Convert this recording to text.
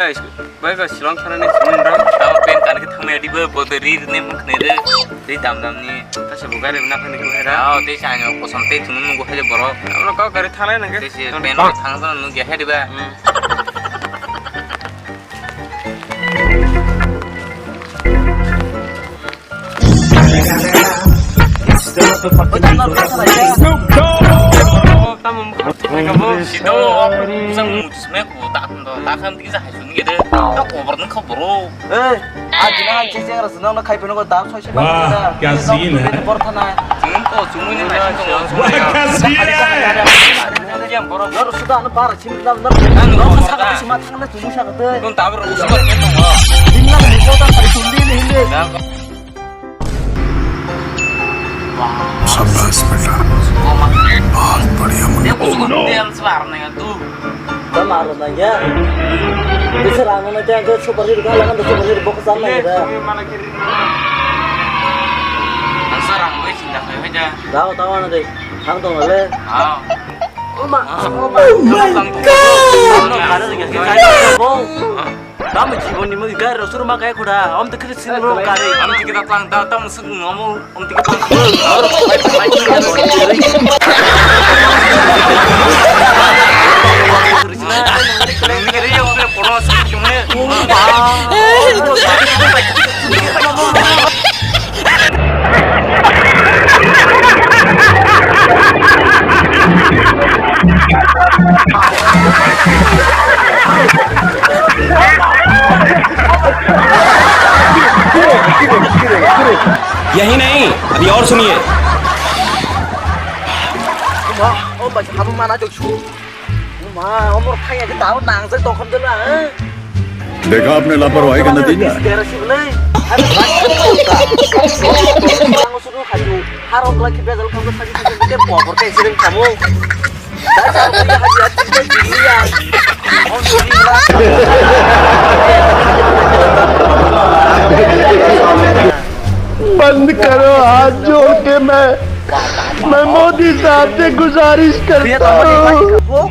Baik, silang karena nih sebenarnya tahu pen kan kita ngedi boderi nih mungkin di dam-dam nih tas buka deh nak nih gue ada oh teh hanya kosong teh cuma nunggu aja boro kalau kau cari thalai nih teh si pen thang sana nunggu ya di bawah kamu sido sang sebenarnya aku tak kan tiga hasil gitu tak over nih kau bro 아지나 제제가 스나나 카이페는 거 다음 소식 와, 야, 쓰이네. 버터나 지금 거 주문이 마신 거 그냥 뭐라 너로 수도 안 봐라 지금 나 나는 너 뭐 사가 무슨 맛 하나 두고 사거든 그건 답으로 우승을 했던 거 민나는 이거다 다리 돌리는 힘내 शाबाश बेटा बहुत बढ़िया मुन्ना 내가 우승을 대한 수발은 내가 또 너 말은 나야 그래서 라면에 대한 그 초벌이를 가려면 너 초벌이를 먹고 살라 그래 한 사람 왜 진짜 회자 나하고 따와는데 강동을 해 아 엄마 너 가르는 게 남은 기본님은 가르로 술을 막아야 구라 엄청 크리스는 거 가르 아무튼 kita datang seng ngomong om tiga tahun ini kira yang udah polos cuma यही नहीं अभी और सुनिए 엄마 한 번만 하죠 엄마 엄마로 खाया cái táo nàng rất to không được là देखा आपने लापरवाही का नतीजा है तेरा शिवले अरे 방어 수도 가지고 하루 올라 기배들 감도 사진 찍는데 뭐하고 댄스는 가모 나 잘못해 하지 않지 이야 बंद करो हाथ जोड़ के मैं मोदी साहब से गुजारिश करता हूँ